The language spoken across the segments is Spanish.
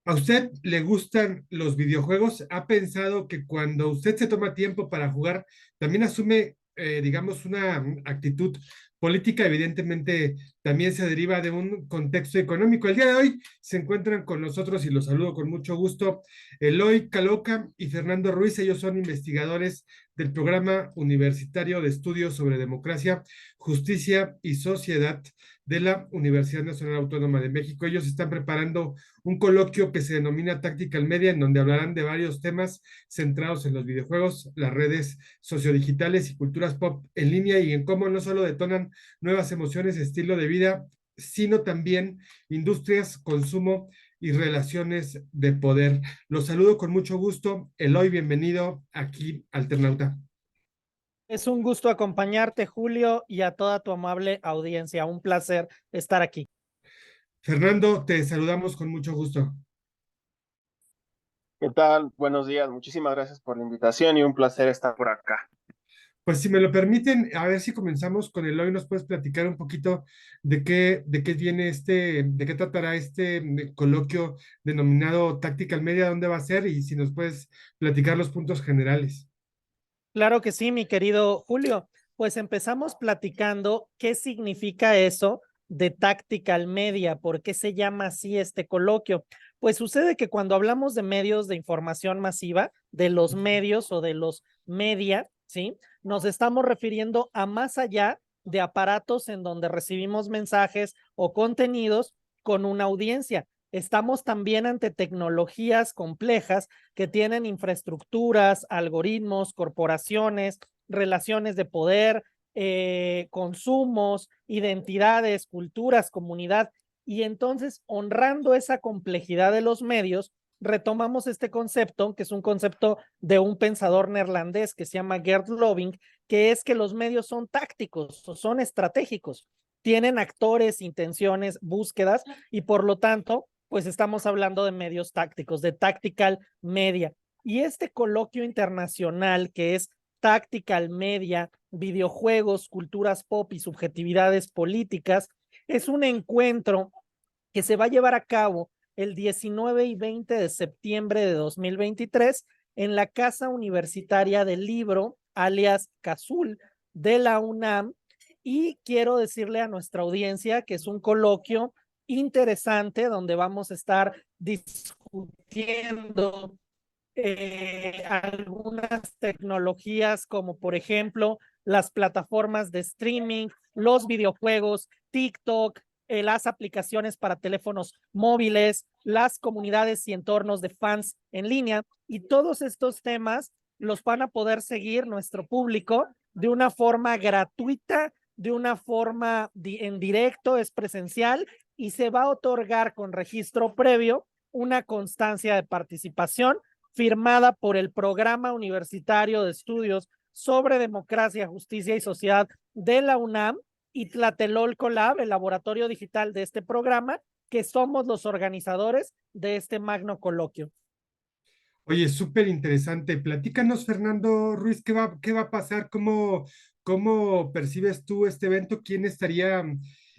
¿A usted le gustan los videojuegos? ¿Ha pensado que cuando usted se toma tiempo para jugar, también asume, digamos, una actitud política? Evidentemente, también se deriva de un contexto económico. El día de hoy se encuentran con nosotros y los saludo con mucho gusto, Eloy Caloca y Fernando Ruiz. Ellos son investigadores del Programa Universitario de Estudios sobre Democracia, Justicia y Sociedad de la Universidad Nacional Autónoma de México. Ellos están preparando un coloquio que se denomina Tactical Media, en donde hablarán de varios temas centrados en los videojuegos, las redes sociodigitales y culturas pop en línea, y en cómo no solo detonan nuevas emociones, estilo de vida, sino también industrias, consumo y relaciones de poder. Los saludo con mucho gusto. Eloy, bienvenido aquí, Alternauta. Es un gusto acompañarte, Julio, y a toda tu amable audiencia. Un placer estar aquí. Fernando, te saludamos con mucho gusto. ¿Qué tal? Buenos días. Muchísimas gracias por la invitación y un placer estar por acá. Pues si me lo permiten, a ver si comenzamos con Eloy. ¿Nos puedes platicar un poquito de qué viene de qué tratará este coloquio denominado Tactical Media, dónde va a ser y si nos puedes platicar los puntos generales? Claro que sí, mi querido Julio. Pues empezamos platicando qué significa eso de Tactical Media, por qué se llama así este coloquio. Pues sucede que cuando hablamos de medios de información masiva, de los medios o de los media, ¿sí? Nos estamos refiriendo a más allá de aparatos en donde recibimos mensajes o contenidos con una audiencia. Estamos también ante tecnologías complejas que tienen infraestructuras, algoritmos, corporaciones, relaciones de poder, consumos, identidades, culturas, comunidad. Y entonces, honrando esa complejidad de los medios, retomamos este concepto, que es un concepto de un pensador neerlandés que se llama Gerd Loving, que es que los medios son tácticos, son estratégicos, tienen actores, intenciones, búsquedas, y por lo tanto, pues estamos hablando de medios tácticos, de tactical media. Y este coloquio internacional que es Tactical Media, videojuegos, culturas pop y subjetividades políticas, es un encuentro que se va a llevar a cabo el 19 y 20 de septiembre de 2023 en la Casa Universitaria del Libro, alias CASUL, de la UNAM. Y quiero decirle a nuestra audiencia que es un coloquio interesante donde vamos a estar discutiendo algunas tecnologías como por ejemplo las plataformas de streaming, los videojuegos, TikTok, las aplicaciones para teléfonos móviles, las comunidades y entornos de fans en línea, y todos estos temas los van a poder seguir nuestro público de una forma gratuita, de una forma en directo, es presencial, y se va a otorgar con registro previo una constancia de participación firmada por el Programa Universitario de Estudios sobre Democracia, Justicia y Sociedad de la UNAM y Tlatelolco Lab, el laboratorio digital de este programa, que somos los organizadores de este magno coloquio. Oye, súper interesante. Platícanos, Fernando Ruiz, ¿qué va a pasar? ¿Cómo percibes tú este evento? ¿Quién estaría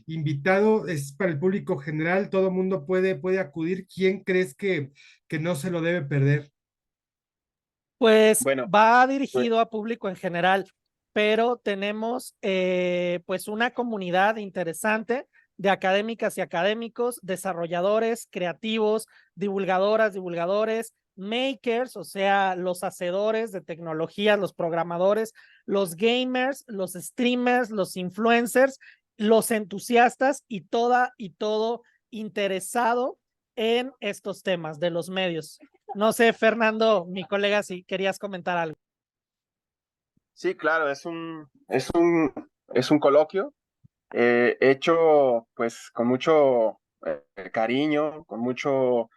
invitado? ¿Es para el público general? ¿Todo el mundo puede acudir? ¿Quién crees que no se lo debe perder? Pues Bueno, va pues, dirigido a público en general, pero tenemos pues una comunidad interesante de académicas y académicos, desarrolladores, creativos, divulgadoras, divulgadores, makers, o sea, los hacedores de tecnologías, los programadores, los gamers, los streamers, los influencers, los entusiastas y todo interesado en estos temas de los medios. No sé, Fernando, mi colega, si querías comentar algo. sí, claro, es un coloquio hecho pues con mucho cariño, con mucho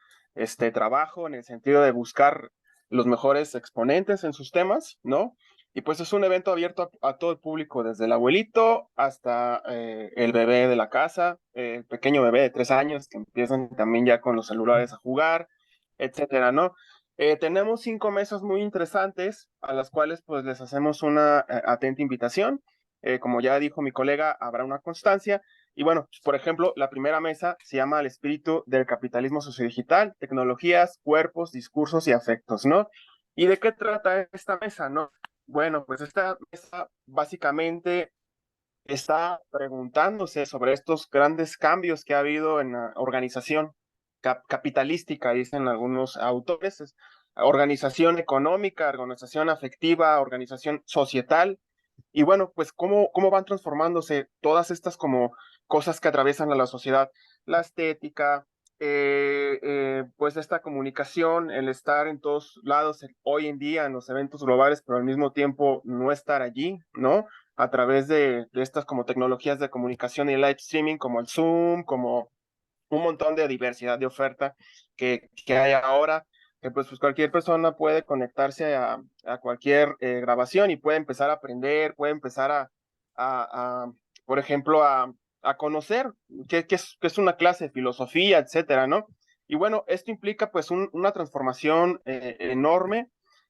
trabajo en el sentido de buscar los mejores exponentes en sus temas, ¿no? Y pues es un evento abierto a todo el público, desde el abuelito hasta el bebé de la casa, el pequeño bebé de 3 años que empiezan también ya con los celulares a jugar, etcétera, ¿no? Tenemos 5 mesas muy interesantes a las cuales pues les hacemos una atenta invitación. Como ya dijo mi colega, habrá una constancia Y bueno, por ejemplo, la primera mesa se llama El espíritu del capitalismo sociodigital, tecnologías, cuerpos, discursos y afectos, ¿no? ¿Y de qué trata esta mesa, no? Bueno, pues esta mesa básicamente está preguntándose sobre estos grandes cambios que ha habido en la organización capitalística, dicen algunos autores, organización económica, organización afectiva, organización societal, y bueno, pues cómo van transformándose todas estas como cosas que atraviesan a la sociedad, la estética, pues esta comunicación, el estar en todos lados hoy en día en los eventos globales, pero al mismo tiempo no estar allí, ¿no? A través de estas como tecnologías de comunicación y live streaming como el Zoom, como un montón de diversidad de oferta que hay ahora, que pues cualquier persona puede conectarse a cualquier grabación y puede empezar a aprender, puede empezar a por ejemplo, a conocer qué es una clase de filosofía, etcétera, ¿no? Y bueno, esto implica pues una transformación enorme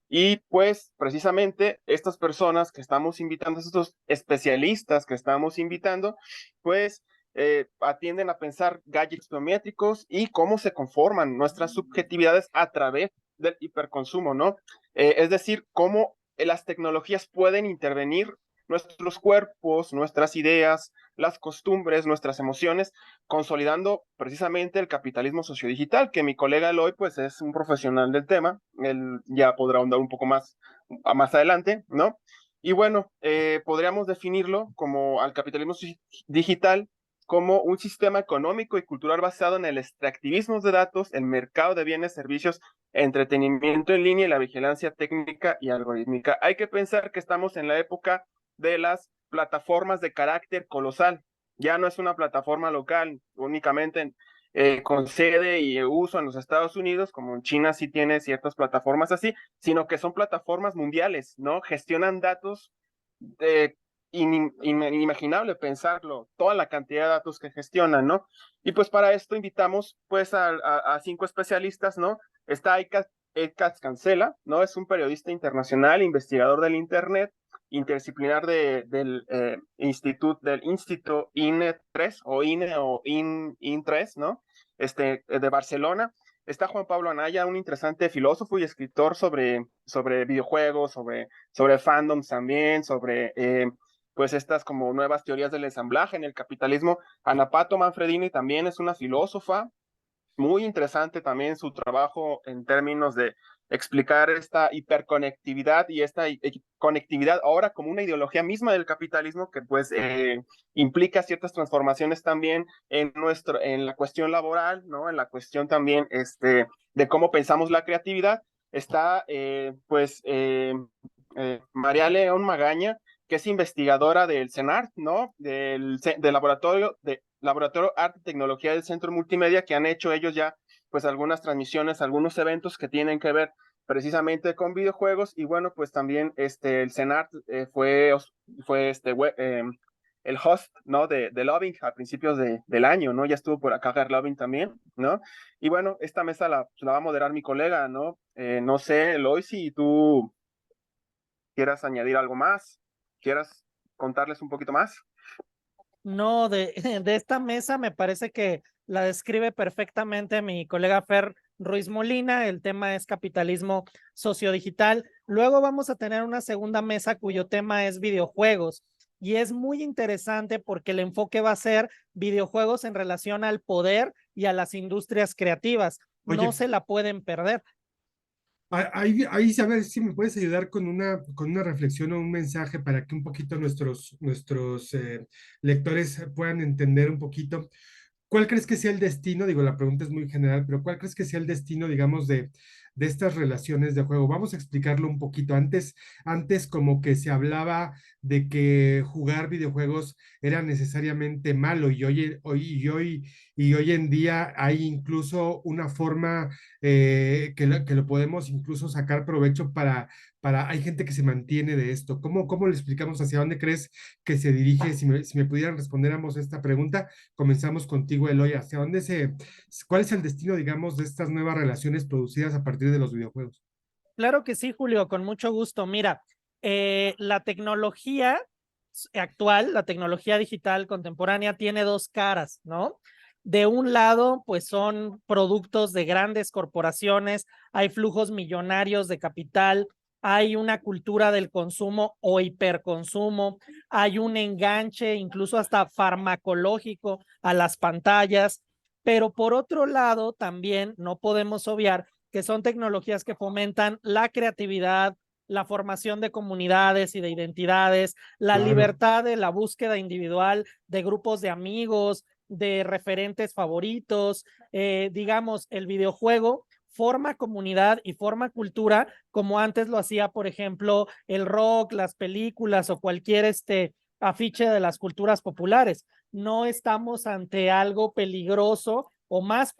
y pues precisamente estas personas que estamos invitando, estos especialistas que estamos invitando, pues atienden a pensar gadgets biométricos y cómo se conforman nuestras subjetividades a través del hiperconsumo, ¿no? Es decir, cómo las tecnologías pueden intervenir nuestros cuerpos, nuestras ideas, las costumbres, nuestras emociones, consolidando precisamente el capitalismo sociodigital, que mi colega Eloy, pues es un profesional del tema, él ya podrá ahondar un poco más adelante, ¿no? Y bueno, podríamos definirlo como al capitalismo digital como un sistema económico y cultural basado en el extractivismo de datos, el mercado de bienes, servicios, entretenimiento en línea y la vigilancia técnica y algorítmica. Hay que pensar que estamos en la época de las plataformas de carácter colosal. Ya no es una plataforma local, únicamente con sede y uso en los Estados Unidos, como en China sí tiene ciertas plataformas así, sino que son plataformas mundiales, ¿no? Gestionan datos eh, inimaginable pensarlo, toda la cantidad de datos que gestionan, ¿no? Y pues para esto invitamos pues a 5 especialistas, ¿no? Está Ed Cancela, ¿no? Es un periodista internacional, investigador del Internet, interdisciplinar del Instituto INE3 o INE o IN3, ¿no? De Barcelona. Está Juan Pablo Anaya, un interesante filósofo y escritor sobre videojuegos, sobre fandoms también, sobre pues estas como nuevas teorías del ensamblaje en el capitalismo. Ana Pato Manfredini también es una filósofa, muy interesante también su trabajo en términos de explicar esta hiperconectividad y esta conectividad ahora como una ideología misma del capitalismo que pues implica ciertas transformaciones también en la cuestión laboral, ¿no? En la cuestión también de cómo pensamos la creatividad. Está María León Magaña, que es investigadora del CENART, ¿no? Del Laboratorio Arte y Tecnología del Centro Multimedia, que han hecho ellos ya pues algunas transmisiones, algunos eventos que tienen que ver precisamente con videojuegos. Y bueno, pues también el CENART fue el host, ¿no? De Loving a principios del año, ¿no? Ya estuvo por acá Gar Loving también, ¿no? Y bueno, esta mesa la va a moderar mi colega, ¿no? No sé, Eloy, si tú quieras añadir algo más, quieras contarles un poquito más. No, de esta mesa me parece que la describe perfectamente mi colega Fer Ruiz Molina. El tema es capitalismo sociodigital. Luego vamos a tener una segunda mesa cuyo tema es videojuegos. Y es muy interesante porque el enfoque va a ser videojuegos en relación al poder y a las industrias creativas. Oye, No se la pueden perder. ahí a ver si me puedes ayudar con una reflexión o un mensaje para que un poquito nuestros lectores puedan entender un poquito. ¿Cuál crees que sea el destino? Digo, la pregunta es muy general, pero ¿cuál crees que sea el destino, digamos, de estas relaciones de juego? Vamos a explicarlo un poquito. Antes como que se hablaba de que jugar videojuegos era necesariamente malo y hoy en día hay incluso una forma que lo podemos incluso sacar provecho hay gente que se mantiene de esto. ¿Cómo le explicamos hacia dónde crees que se dirige? Si me pudieran responder ambos esta pregunta. Comenzamos contigo, Eloy. ¿Cuál es el destino, digamos, de estas nuevas relaciones producidas a partir de los videojuegos? Claro que sí, Julio, con mucho gusto. Mira, la tecnología actual, la tecnología digital contemporánea tiene dos caras, ¿no? De un lado, pues son productos de grandes corporaciones, hay flujos millonarios de capital, hay una cultura del consumo o hiperconsumo, hay un enganche incluso hasta farmacológico a las pantallas, pero por otro lado también no podemos obviar que son tecnologías que fomentan la creatividad, la formación de comunidades y de identidades, la libertad de la búsqueda individual de grupos de amigos, de referentes favoritos, digamos, el videojuego forma comunidad y forma cultura como antes lo hacía, por ejemplo, el rock, las películas o cualquier afiche de las culturas populares. No estamos ante algo peligroso o más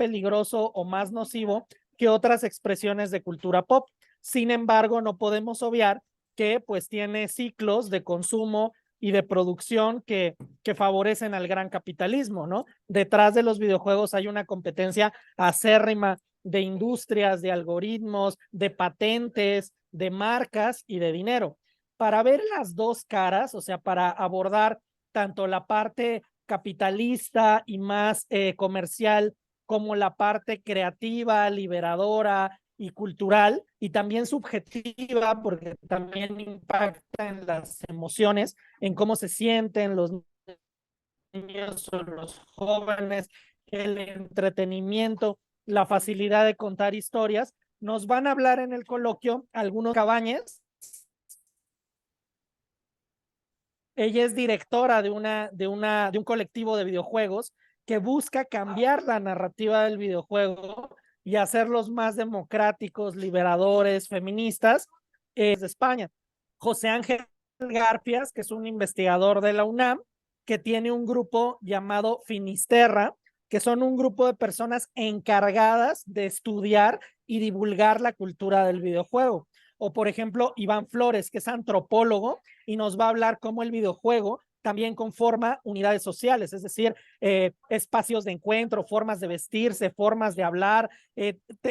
nocivo que otras expresiones de cultura pop. Sin embargo, no podemos obviar que pues tiene ciclos de consumo y de producción que favorecen al gran capitalismo, ¿no? Detrás de los videojuegos hay una competencia acérrima de industrias, de algoritmos, de patentes, de marcas y de dinero. Para ver las dos caras, o sea, para abordar tanto la parte capitalista y más comercial como la parte creativa, liberadora y cultural, y también subjetiva, porque también impacta en las emociones, en cómo se sienten los niños o los jóvenes, el entretenimiento, la facilidad de contar historias. Nos van a hablar en el coloquio algunos Cabañas. Ella es directora de un colectivo de videojuegos que busca cambiar la narrativa del videojuego y hacerlos más democráticos, liberadores, feministas, de España. José Ángel Garfias, que es un investigador de la UNAM, que tiene un grupo llamado Finisterra, que son un grupo de personas encargadas de estudiar y divulgar la cultura del videojuego. O, por ejemplo, Iván Flores, que es antropólogo y nos va a hablar cómo el videojuego también conforma unidades sociales, es decir, espacios de encuentro, formas de vestirse, formas de hablar,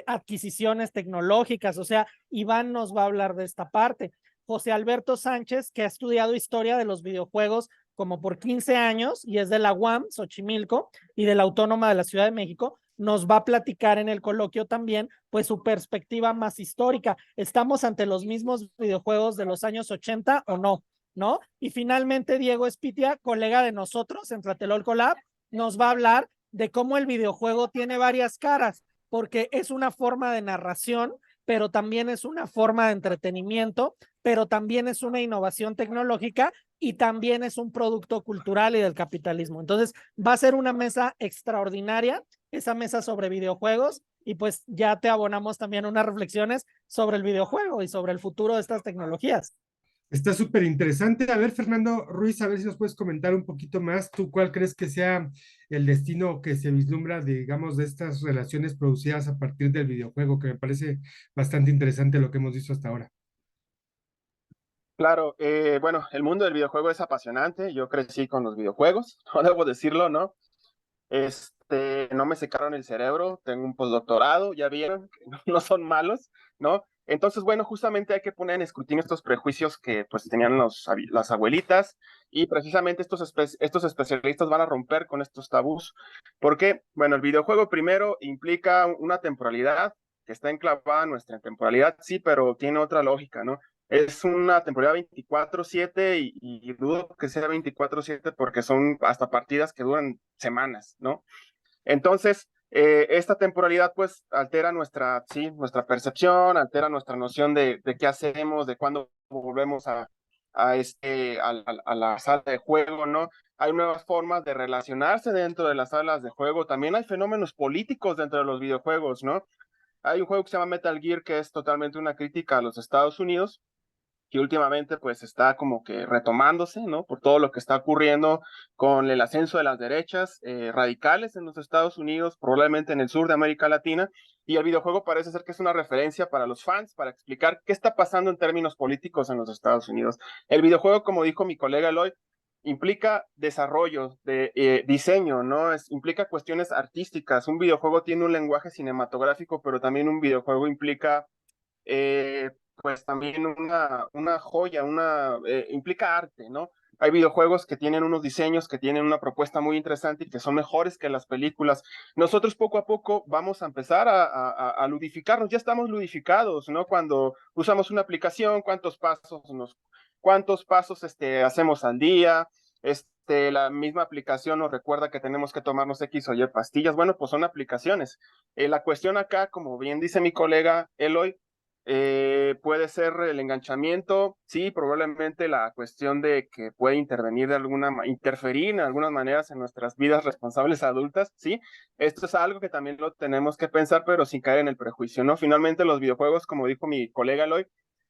adquisiciones tecnológicas. O sea, Iván nos va a hablar de esta parte. José Alberto Sánchez, que ha estudiado historia de los videojuegos como por 15 años y es de la UAM, Xochimilco, y de la Autónoma de la Ciudad de México, nos va a platicar en el coloquio también, pues su perspectiva más histórica. ¿Estamos ante los mismos videojuegos de los años 80 o no? ¿No? Y finalmente Diego Espitia, colega de nosotros en Tlatelolco Lab, nos va a hablar de cómo el videojuego tiene varias caras, porque es una forma de narración, pero también es una forma de entretenimiento, pero también es una innovación tecnológica y también es un producto cultural y del capitalismo. Entonces, va a ser una mesa extraordinaria, esa mesa sobre videojuegos, y pues ya te abonamos también unas reflexiones sobre el videojuego y sobre el futuro de estas tecnologías. Está súper interesante. A ver, Fernando Ruiz, a ver si nos puedes comentar un poquito más. ¿Tú cuál crees que sea el destino que se vislumbra, digamos, de estas relaciones producidas a partir del videojuego? Que me parece bastante interesante lo que hemos visto hasta ahora. Claro, bueno, el mundo del videojuego es apasionante. Yo crecí con los videojuegos, no debo decirlo, ¿no? No me secaron el cerebro, tengo un postdoctorado, ya vieron, que no son malos, ¿no? Entonces, bueno, justamente hay que poner en escrutinio estos prejuicios que pues tenían las abuelitas y precisamente estos especialistas van a romper con estos tabús. Porque, bueno, el videojuego primero implica una temporalidad que está enclavada en nuestra temporalidad, sí, pero tiene otra lógica, ¿no? Es una temporada 24/7 y dudo que sea 24/7 porque son hasta partidas que duran semanas, ¿no? Entonces, esta temporalidad pues altera nuestra percepción, altera nuestra noción de qué hacemos, de cuándo volvemos a la sala de juego, ¿no? Hay nuevas formas de relacionarse dentro de las salas de juego, también hay fenómenos políticos dentro de los videojuegos, ¿no? Hay un juego que se llama Metal Gear que es totalmente una crítica a los Estados Unidos, que últimamente pues está como que retomándose, ¿no? Por todo lo que está ocurriendo con el ascenso de las derechas radicales en los Estados Unidos, probablemente en el sur de América Latina, y el videojuego parece ser que es una referencia para los fans, para explicar qué está pasando en términos políticos en los Estados Unidos. El videojuego, como dijo mi colega Eloy, implica desarrollo, diseño, ¿no? Implica cuestiones artísticas. Un videojuego tiene un lenguaje cinematográfico, pero también un videojuego implica pues también una joya, implica arte, ¿no? Hay videojuegos que tienen unos diseños, que tienen una propuesta muy interesante y que son mejores que las películas. Nosotros poco a poco vamos a empezar a ludificarnos, ya estamos ludificados, ¿no? Cuando usamos una aplicación, cuántos pasos hacemos al día, la misma aplicación nos recuerda que tenemos que tomarnos X o Y pastillas. Bueno, pues son aplicaciones. La cuestión acá, como bien dice mi colega Eloy, puede ser el enganchamiento, sí, probablemente la cuestión de que puede interferir en algunas maneras en nuestras vidas responsables adultas, sí, esto es algo que también lo tenemos que pensar, pero sin caer en el prejuicio, ¿no? Finalmente los videojuegos, como dijo mi colega Eloy,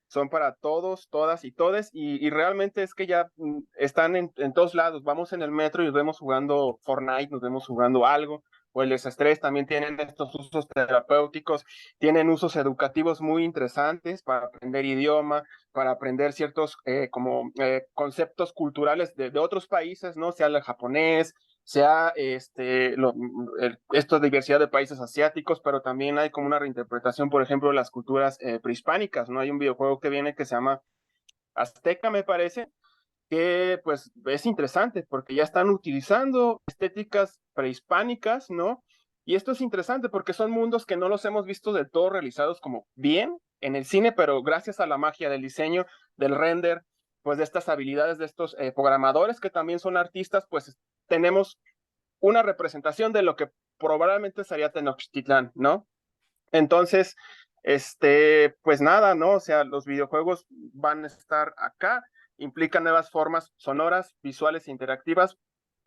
son para todos, todas y todes, y realmente es que ya están en todos lados. Vamos en el metro y nos vemos jugando Fortnite, nos vemos jugando algo, o el desestrés, también tienen estos usos terapéuticos, tienen usos educativos muy interesantes para aprender idioma, para aprender ciertos conceptos culturales de otros países, ¿no? Sea el japonés, sea esta diversidad de países asiáticos, pero también hay como una reinterpretación, por ejemplo, de las culturas prehispánicas, ¿no? Hay un videojuego que viene que se llama Azteca, me parece, que pues es interesante porque ya están utilizando estéticas prehispánicas, ¿no? Y esto es interesante porque son mundos que no los hemos visto del todo realizados como bien en el cine, pero gracias a la magia del diseño, del render, pues de estas habilidades de estos programadores que también son artistas, pues tenemos una representación de lo que probablemente sería Tenochtitlán, ¿no? Entonces, pues nada, ¿no? O sea, los videojuegos van a estar acá, implican nuevas formas sonoras, visuales e interactivas,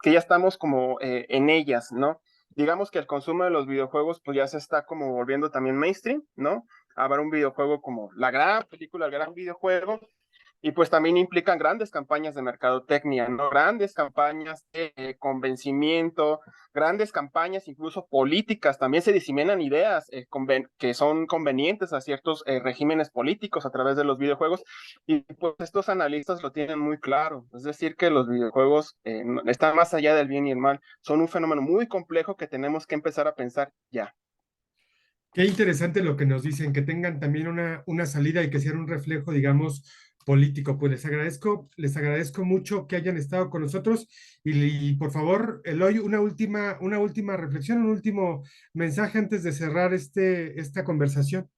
que ya estamos como en ellas, ¿no? Digamos que el consumo de los videojuegos, pues ya se está como volviendo también mainstream, ¿no? Habrá un videojuego como la gran película, el gran videojuego, y pues también implican grandes campañas de mercadotecnia, ¿no? Grandes campañas de convencimiento, grandes campañas incluso políticas. También se diseminan ideas que son convenientes a ciertos regímenes políticos a través de los videojuegos. Y pues estos analistas lo tienen muy claro. Es decir, que los videojuegos están más allá del bien y el mal. Son un fenómeno muy complejo que tenemos que empezar a pensar ya. Qué interesante lo que nos dicen, que tengan también una salida y que sean un reflejo, digamos, político. Pues les agradezco mucho que hayan estado con nosotros y por favor, Eloy, una última reflexión, un último mensaje antes de cerrar esta conversación.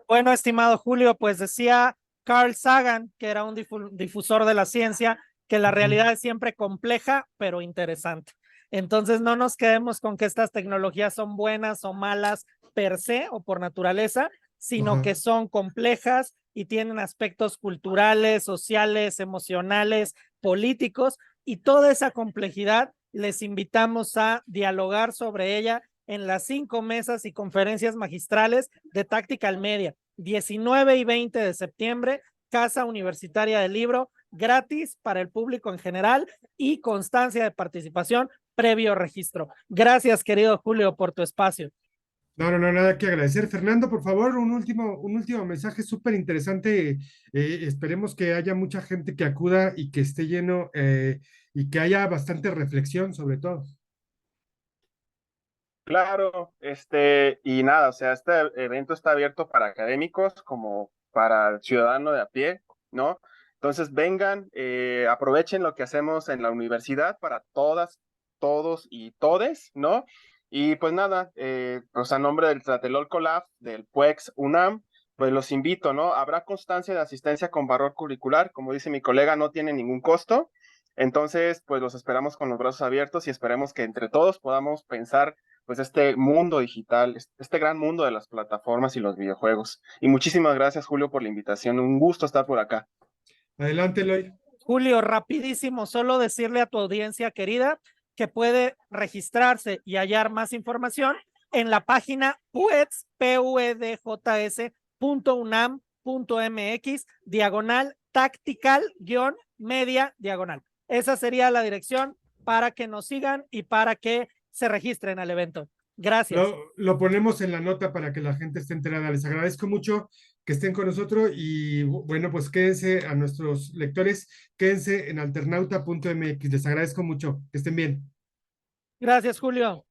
Bueno, estimado Julio, pues decía Carl Sagan, que era un difusor de la ciencia, que la realidad es siempre compleja, pero interesante. Entonces, no nos quedemos con que estas tecnologías son buenas o malas per se o por naturaleza, sino que son complejas y tienen aspectos culturales, sociales, emocionales, políticos, y toda esa complejidad les invitamos a dialogar sobre ella en las 5 mesas y conferencias magistrales de Tactical Media, 19 y 20 de septiembre, Casa Universitaria del Libro, gratis para el público en general y constancia de participación previo registro. Gracias, querido Julio, por tu espacio. No, nada que agradecer. Fernando, por favor, un último mensaje súper interesante. Esperemos que haya mucha gente que acuda y que esté lleno y que haya bastante reflexión sobre todo. Claro, y nada, o sea, este evento está abierto para académicos como para el ciudadano de a pie, ¿no? Entonces vengan, aprovechen lo que hacemos en la universidad para todas, todos y todes, ¿no? Y pues nada, pues a nombre del Tlatelolco Lab, del PUEX UNAM, pues los invito, ¿no? Habrá constancia de asistencia con valor curricular, como dice mi colega, no tiene ningún costo. Entonces, pues los esperamos con los brazos abiertos y esperemos que entre todos podamos pensar pues este mundo digital, este gran mundo de las plataformas y los videojuegos. Y muchísimas gracias, Julio, por la invitación. Un gusto estar por acá. Adelante, Eloy. Julio, rapidísimo, solo decirle a tu audiencia querida que puede registrarse y hallar más información en la página puedjs.unam.mx /tactical-media /. Esa sería la dirección para que nos sigan y para que se registren al evento. Gracias. Lo ponemos en la nota para que la gente esté enterada. Les agradezco mucho que estén con nosotros y bueno, pues quédense a nuestros lectores, quédense en alternauta.mx. Les agradezco mucho. Que estén bien. Gracias, Julio.